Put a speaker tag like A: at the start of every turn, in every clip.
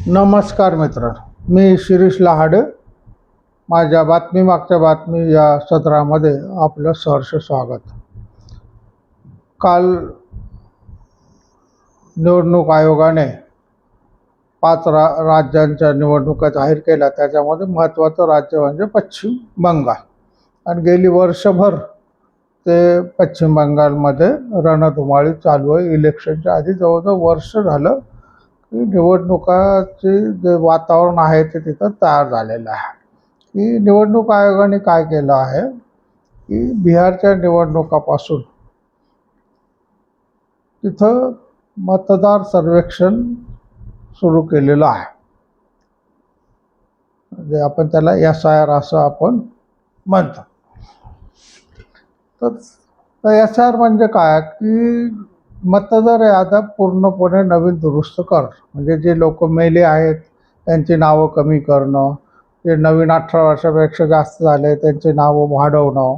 A: नमस्कार मित्रांनो, मी शिरीष लहाडे. माझ्या बातमी मागच्या बातमी या सत्रामध्ये आपलं सहर्ष स्वागत. काल निवडणूक आयोगाने 5 राज्यांच्या निवडणुका जाहीर केल्या. त्याच्यामध्ये महत्त्वाचं राज्य म्हणजे पश्चिम बंगाल. आणि गेली वर्षभर ते पश्चिम बंगालमध्ये रणधुमाळी चालू आहे. इलेक्शनच्या आधी जवळजवळ वर्ष झालं की निवडणुकाचे जे वातावरण आहे ते तिथं तयार झालेलं आहे. की निवडणूक आयोगाने काय केलं आहे की बिहारच्या निवडणुकापासून तिथं मतदार सर्वेक्षण सुरू केलेलं आहे. म्हणजे आपण त्याला SIR असं आपण म्हणतो. तर SIR म्हणजे काय की मतदार याद्या पूर्णपणे नवीन दुरुस्त करणं. म्हणजे जे लोक मेले आहेत त्यांची नावं कमी करणं, जे नवीन 18 वर्षापेक्षा जास्त झाले त्यांची नावं वाढवणं,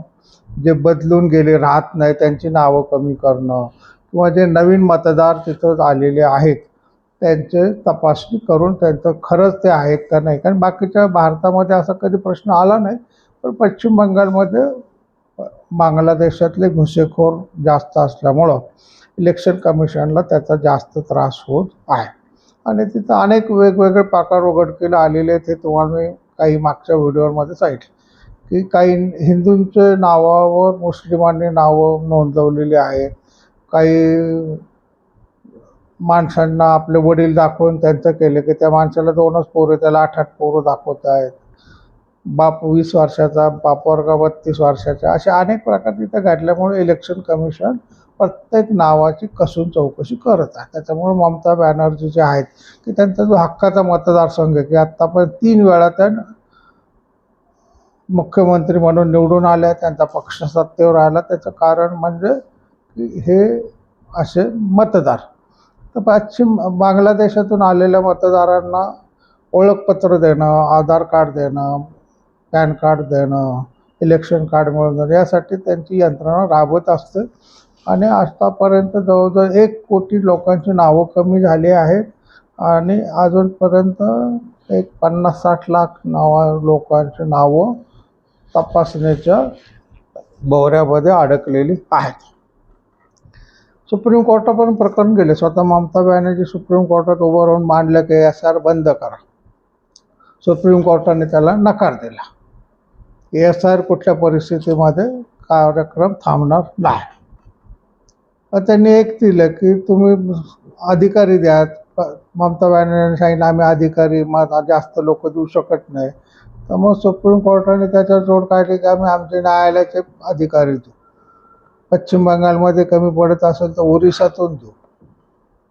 A: जे बदलून गेले राहत नाही त्यांची नावं कमी करणं, किंवा जे नवीन मतदार तिथं आलेले आहेत त्यांचे तपासणी करून त्यांचं खरंच ते आहेत का नाही. कारण बाकीच्या भारतामध्ये असा कधी प्रश्न आला नाही, पण पश्चिम बंगालमध्ये बांगलादेशातले घुसेखोर जास्त असल्यामुळं इलेक्शन कमिशनला त्याचा जास्त त्रास होत आहे. आणि तिथं अनेक वेगवेगळे प्रकार उघडकीला आलेले आहेत. हे तुम्हाला मी काही मागच्या व्हिडिओमध्ये सांगितलं की काही हिंदूंच्या नावावर मुस्लिमांनी नावं नोंदवलेली आहेत. काही माणसांना आपले वडील दाखवून त्यांचं केलं की त्या माणसाला 2च पोरं, त्याला 8-8 पोरं दाखवत आहेत. बाप 20 वर्षाचा, बाप वर्ग 32 वर्षाचा, असे अनेक प्रकार तिथं घडल्यामुळे इलेक्शन कमिशन प्रत्येक नावाची कसून चौकशी करत आहे. त्याच्यामुळे ममता बॅनर्जी जे आहेत की त्यांचा जो हक्काचा मतदारसंघ आहे की आत्तापर्यंत 3 वेळा त्या मुख्यमंत्री म्हणून निवडून आल्या, त्यांचा पक्ष सत्तेवर आला. त्याचं कारण म्हणजे की हे असे मतदार. तर पश्चिम बांगलादेशातून आलेल्या मतदारांना ओळखपत्र देणं, आधार कार्ड देणं, पॅन कार्ड देणं, इलेक्शन कार्ड मिळवून देणं, यासाठी त्यांची यंत्रणा राबवत असते. आणि आतापर्यंत जवळजवळ 1 कोटी लोकांची नावं कमी झाली आहेत. आणि अजूनपर्यंत एक 50-60 लाख लोकांची नावं तपासणीच्या भोवऱ्यामध्ये अडकलेली आहेत. सुप्रीम कोर्टापर्यंत प्रकरण गेले. स्वतः ममता बॅनर्जी सुप्रीम कोर्टात उभं राहून मांडलं की SIR बंद करा. सुप्रीम कोर्टाने त्याला नकार दिला. SIR कुठल्या परिस्थितीमध्ये कार्यक्रम थांबणार नाही. त्यांनी एक दिलं की तुम्ही अधिकारी द्या. ममता बॅनर्जीने सांगितलं आम्ही अधिकारी जास्त लोक देऊ शकत नाही. तर मग सुप्रीम कोर्टाने त्याच्या जोड काढली की आम्ही आमचे न्यायालयाचे अधिकारी देऊ. पश्चिम बंगालमध्ये कमी पडत असेल तर ओरिसातून देऊ,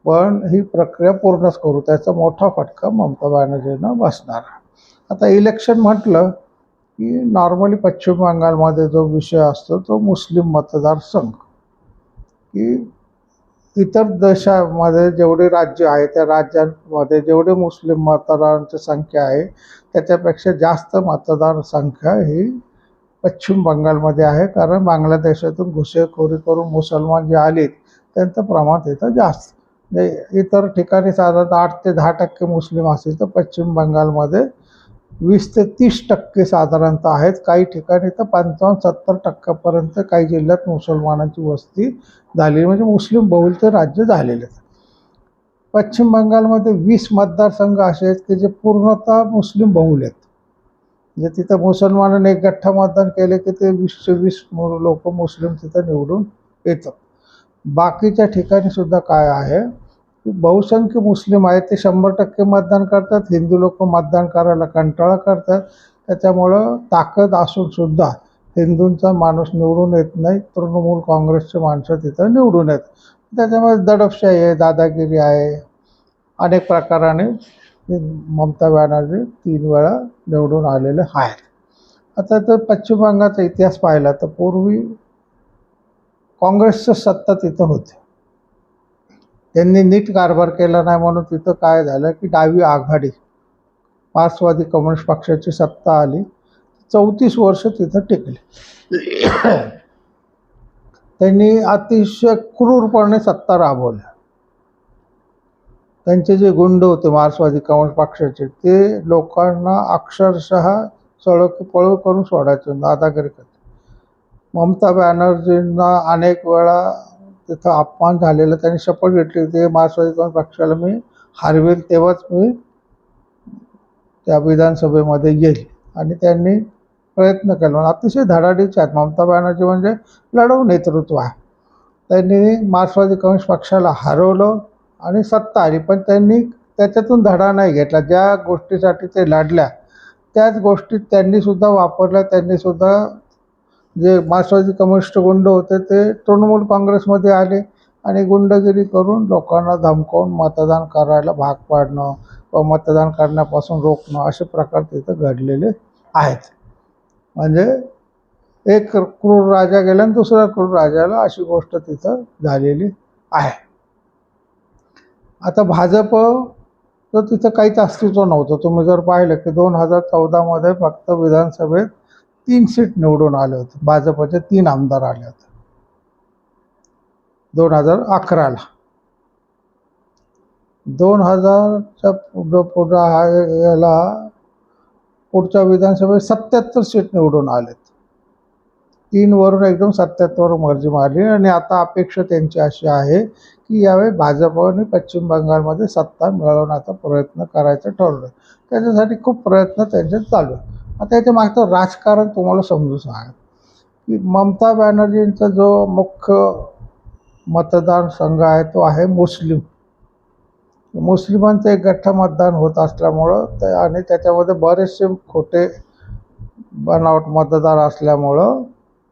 A: पण ही प्रक्रिया पूर्णच करू. त्याचा मोठा फटका ममता बॅनर्जींना बसणार. आता इलेक्शन म्हटलं की नॉर्मली पश्चिम बंगालमध्ये जो विषय असतो तो मुस्लिम मतदारसंघ. की इतर देशामध्ये जेवढे राज्य आहे त्या राज्यांमध्ये जेवढे मुस्लिम मतदारांची संख्या आहे त्याच्यापेक्षा जास्त मतदार संख्या ही पश्चिम बंगालमध्ये आहे. कारण बांगलादेशातून घुसखोरी करून मुसलमान जे आलेत त्यांचं प्रमाण तिथं जास्त. म्हणजे इतर ठिकाणी साधारणतः 8 ते 10% मुस्लिम असतील तर पश्चिम बंगालमध्ये 20 ते 30% साधारणतः आहेत. काही ठिकाणी तर 55-70% काही जिल्ह्यात मुसलमानांची वस्ती झाली, म्हणजे मुस्लिम बहुल ते राज्य झालेले आहेत. पश्चिम बंगालमध्ये 20 मतदारसंघ असे आहेत की जे पूर्णतः मुस्लिम बहुल आहेत. म्हणजे तिथं मुसलमानांनी एक गठ्ठा मतदान केले की ते 20 लोक मुस्लिम तिथं निवडून येतात. बाकीच्या ठिकाणी सुद्धा काय आहे की बहुसंख्य मुस्लिम आहेत, ते 100% मतदान करतात. हिंदू लोक मतदान करायला कंटाळा करतात. त्याच्यामुळं ताकद असून सुद्धा हिंदूंचा माणूस निवडून येत नाही. तृणमूल काँग्रेसचे माणसं तिथं निवडून येत. त्याच्यामुळे दडपशाही आहे, दादागिरी आहे. अनेक प्रकाराने ममता बॅनर्जी 3 वेळा निवडून आलेले आहेत. आता तर पश्चिम बंगालचा इतिहास पाहिला तर पूर्वी काँग्रेसचं सत्ता तिथं होते. त्यांनी नीट कारभार केला नाही म्हणून तिथं काय झालं की डावी आघाडी मार्क्सवादी कम्युनिस्ट पक्षाची सत्ता आली. 34 वर्ष तिथं टिकली. त्यांनी अतिशय क्रूरपणे सत्ता राबवली. त्यांचे जे गुंड होते मार्क्सवादी कम्युनिस्ट पक्षाचे, ते लोकांना अक्षरशः पळू करून सोडायचे, दादागिरी करते. ममता बॅनर्जींना अनेक वेळा तिथं अपमान झालेला. त्यांनी शपथ घेतली होती मार्क्सवादी कम्युनिस्ट पक्षाला मी हरवेल तेव्हाच मी त्या विधानसभेमध्ये येईल, आणि त्यांनी प्रयत्न केला. अतिशय धडाडीचे आहेत ममता बॅनर्जी, म्हणजे लढवू नेतृत्व आहे. त्यांनी मार्क्सवादी कम्युनिस्ट पक्षाला हरवलं आणि सत्ता आली, पण त्यांनी त्याच्यातून धडा नाही घेतला. ज्या गोष्टीसाठी ते लढल्या त्याच गोष्टी त्यांनीसुद्धा वापरल्या. त्यांनीसुद्धा जे मार्क्सवादी कम्युनिस्ट गुंड होते ते तृणमूल काँग्रेसमध्ये आले आणि गुंडगिरी करून लोकांना धमकावून मतदान करायला भाग पाडणं व मतदान करण्यापासून रोखणं असे प्रकार तिथं घडलेले आहेत. म्हणजे एक क्रूर राजा गेला आणि दुसऱ्या क्रूर राजाला, अशी गोष्ट तिथं झालेली आहे. आता भाजप तर तिथं काहीच अस्तित्व नव्हतं. तुम्ही जर पाहिलं की 2014 फक्त विधानसभेत 3 सीट निवडून आले होते. भाजपचे 3 आमदार आले होते 2011ला. 2000च्या याला पुढच्या विधानसभेत 77 सीट निवडून आलेत. 3 वरून एकदम 77 मर्जी मारली. आणि आता अपेक्षा त्यांची अशी आहे की यावेळी भाजपने पश्चिम बंगालमध्ये सत्ता मिळवण्याचा प्रयत्न करायचं ठरवलं. त्याच्यासाठी खूप प्रयत्न त्यांचे चालू आहे. आता याच्या मागचं राजकारण तुम्हाला समजून सांगा की ममता बॅनर्जींचा जो मुख्य मतदारसंघ आहे तो आहे मुस्लिम. मुस्लिमांचं एक गठ्ठा मतदान होत असल्यामुळं आणि त्याच्यामध्ये बरेचसे खोटे बनावट मतदार असल्यामुळं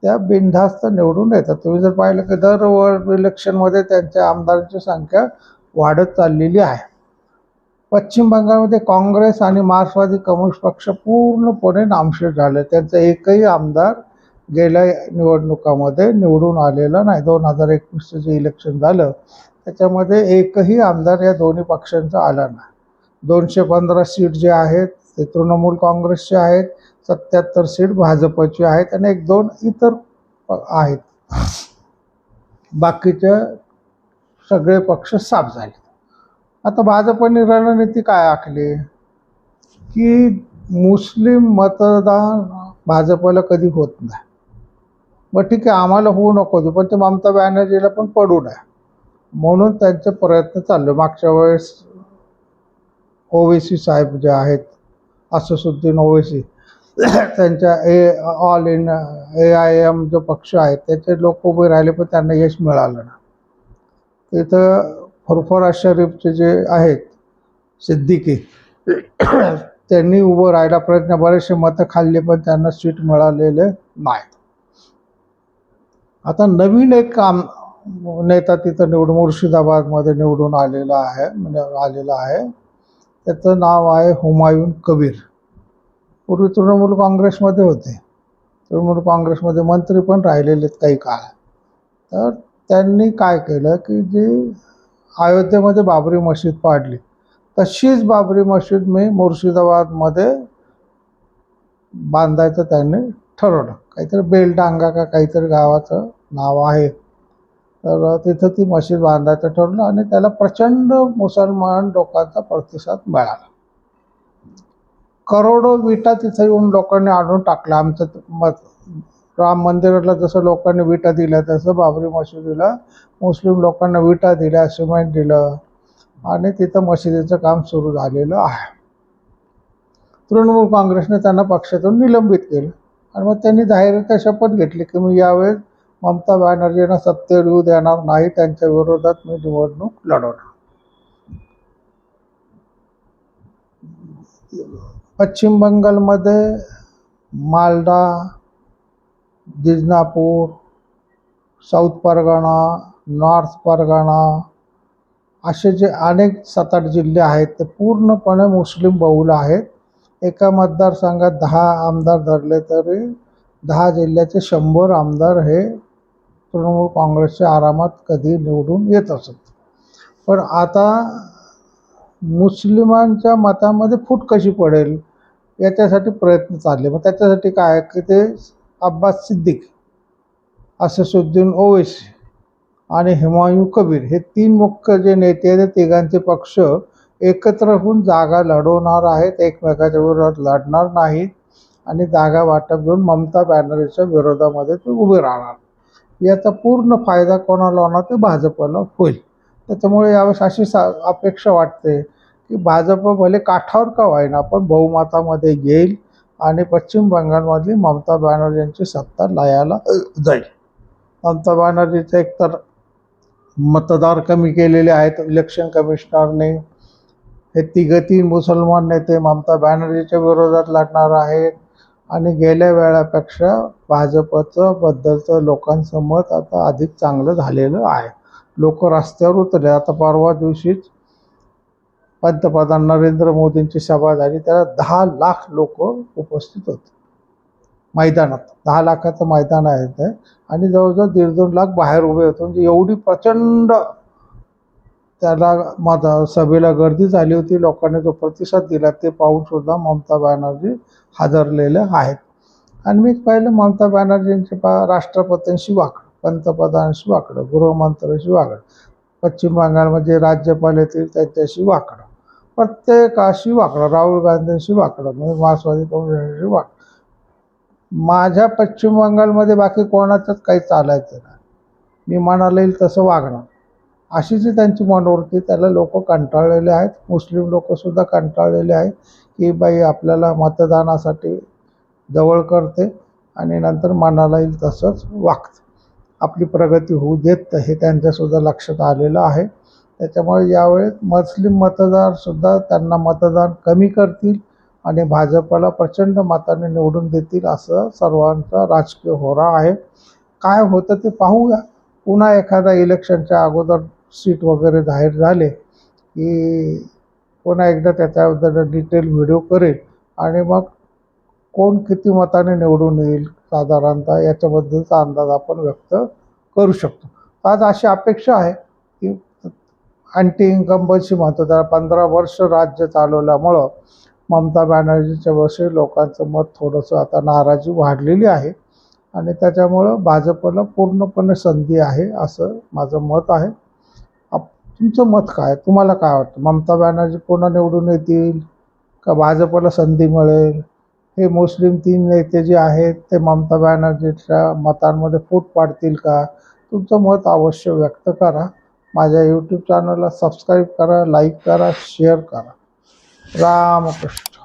A: त्या बिनधास्त निवडून येतात. तुम्ही जर पाहिलं की दर इलेक्शनमध्ये त्यांच्या आमदारांची संख्या वाढत चाललेली आहे. पश्चिम बंगालमध्ये काँग्रेस आणि मार्क्सवादी कम्युनिस्ट पक्ष पूर्णपणे नामशेष झाले. त्यांचा एकही आमदार गेल्या निवडणुकामध्ये निवडून आलेला नाही. 2021चं जे इलेक्शन झालं त्याच्यामध्ये एकही आमदार या दोन्ही पक्षांचा आला नाही. 215 सीट जे आहेत ते तृणमूल काँग्रेसचे आहेत, 77 सीट भाजपची आहेत आणि 1-2 इतर आहेत. बाकीचे सगळे पक्ष साफ झाले. आता भाजपने रणनीती काय आखली की मुस्लिम मतदान भाजपला कधी होत नाही. मग ठीक आहे, आम्हाला होऊ नको दे, पण ते ममता बॅनर्जीला पण पडू नये म्हणून त्यांचे प्रयत्न चालले. मागच्या वेळेस ओवेसी साहेब जे आहेत, असदुद्दीन ओवेसी, त्यांच्या ऑल इन AIM जो पक्ष आहे त्याचे लोक उभे राहिले, पण त्यांना यश मिळालं नाही. तिथं फरफराज शरीफचे जे आहेत सिद्दीकी, त्यांनी उभं राहायला प्रयत्न, बरेचसे मतं खाल्ले, पण त्यांना सीट मिळालेले नाही. आता नवीन एक नेता तिथं मुर्शिदाबादमध्ये निवडून आलेला आहे. त्याचं नाव आहे हुमायून कबीर. पूर्वी तृणमूल काँग्रेसमध्ये होते, तृणमूल काँग्रेसमध्ये मंत्री पण राहिलेले काही काळ. तर त्यांनी काय केलं की जी अयोध्येमध्ये बाबरी मशीद पाडली, तशीच बाबरी मशीद मी मुर्शिदाबादमध्ये बांधायचं त्यांनी ठरवलं. काहीतरी बेलडांगा का काहीतरी गावाचं नाव आहे. तर तिथं ती मशीद बांधायचं ठरवलं आणि त्याला प्रचंड मुसलमान लोकांचा प्रतिसाद मिळाला. करोडो विटा तिथं येऊन लोकांनी आणून टाकला. आमचं राम मंदिराला जसं लोकांनी विटा दिल्या तसं बाबरी मशिदीला मुस्लिम लोकांना विटा दिल्या, सिमेंट दिलं आणि तिथं मशिदीचं काम सुरू झालेलं आहे. तृणमूल काँग्रेसने त्यांना पक्षातून निलंबित केलं आणि मग त्यांनी जाहीररित्या शपथ घेतली की मी यावेळेस ममता बॅनर्जींना सत्तेवर येऊ देणार नाही, त्यांच्या विरोधात मी निवडणूक लढवणार. पश्चिम बंगालमध्ये मालदा, दिजनापूर, साऊथ परगणा, नॉर्थ परगणा असे जे अनेक 7-8 जिल्हे आहेत ते पूर्णपणे मुस्लिम बहुल आहेत. एका मतदारसंघात 10 आमदार धरले तरी 10 जिल्ह्याचे 100 आमदार हे तृणमूल काँग्रेसचे आरामात कधी निवडून येत असत. पण आता मुस्लिमांच्या मतामध्ये फूट कशी पडेल याच्यासाठी प्रयत्न चालले. मग त्याच्यासाठी काय की ते अब्बास सिद्दीकी, असदुद्दीन ओवेसी आणि हुमायूं कबीर हे 3 मुख्य जे नेते आहेत, ते तिघांचे पक्ष एकत्र होऊन जागा लढवणार आहेत, एकमेकाच्या विरोधात लढणार नाहीत आणि जागा वाटप घेऊन ममता बॅनर्जीच्या विरोधामध्ये ते उभे राहणार. याचा पूर्ण फायदा कोणाला होणार? ते भाजपला होईल. त्याच्यामुळे यावेळेस अशी अपेक्षा वाटते की भाजप भले काठावर का होईना पण बहुमतामध्ये येईल आणि पश्चिम बंगालमधली ममता बॅनर्जींची सत्ता लयाला जाईल. ममता बॅनर्जीचे एकतर मतदार कमी केलेले आहेत इलेक्शन कमिशनरने. हे 3 मुसलमान नेते ममता बॅनर्जीच्या विरोधात लढणार आहेत आणि गेल्या वेळापेक्षा भाजपचं बद्दलचं लोकांचं मत आता अधिक चांगलं झालेलं आहे. लोक रस्त्यावर उतरले. आता परवा दिवशीच पंतप्रधान नरेंद्र मोदींची सभा झाली, त्याला 10 लाख लोक उपस्थित होते मैदानात. 10 लाखाचं मैदान आहे ते आणि जवळजवळ 1.5-2 लाख बाहेर उभे होते. म्हणजे एवढी प्रचंड त्याला सभेला गर्दी झाली होती. लोकांनी जो प्रतिसाद दिला ते पाहून सुद्धा ममता बॅनर्जी हादरलेल्या आहेत. आणि मी पाहिलं ममता बॅनर्जींचे राष्ट्रपतींशी वाकडं, पंतप्रधानांशी वाकडं, गृहमंत्र्यांशी वाकडं, पश्चिम बंगालमध्ये राज्यपाल येतील त्यांच्याशी वाकडं, प्रत्येकाशी वाकडं, राहुल गांधींशी वाकडं, म्हणजे मार्क्सवादी काँग्रेसशी वाकडं. माझ्या पश्चिम बंगालमध्ये बाकी कोणाचंच काही चालायचं नाही. मी म्हणाला येईल तसं वागणार, अशी जी त्यांची मनोवृत्ती, त्याला लोक कंटाळलेले आहेत. मुस्लिम लोकसुद्धा कंटाळलेले आहेत की बाई आपल्याला मतदानासाठी जवळ करते आणि नंतर मनाला येईल तसंच वागतं, आपली प्रगती होऊ देत, हे त्यांच्यासुद्धा लक्षात आलेलं आहे. त्याच्यामुळे यावेळेस मुस्लिम मतदारसुद्धा त्यांना मतदान कमी करतील आणि भाजपला प्रचंड मताने निवडून देतील, असं सर्वांचा राजकीय होरा आहे. काय होतं ते पाहूया. पुन्हा एखादा इलेक्शनच्या अगोदर सीट वगैरे जाहीर झाले की पुन्हा एकदा त्याच्याबद्दल डिटेल व्हिडिओ करेल आणि मग कोण किती मताने निवडून येईल साधारणतः याच्याबद्दलचा अंदाज आपण व्यक्त करू शकतो. आज अशी अपेक्षा आहे की अँटी इन्कम्बन्सी म्हणतो, त्याला 15 वर्ष राज्य चालवल्यामुळं ममता बॅनर्जीच्या वर्षी लोकांचं मत थोडंसं आता नाराजी वाढलेली आहे आणि त्याच्यामुळं भाजपला पूर्णपणे संधी आहे असं माझं मत आहे. तुमचं मत काय? तुम्हाला काय वाटतं? ममता बॅनर्जी पुन्हा निवडून येतील का भाजपला संधी मिळेल? हे मुस्लिम 3 नेते जे आहेत ते ममता बॅनर्जीच्या मतांमध्ये फूट पाडतील का? तुमचं मत अवश्य व्यक्त करा. माझ्या यूट्यूब चॅनलला सबस्क्राईब करा, लाईक करा, शेअर करा. रामकृष्ण.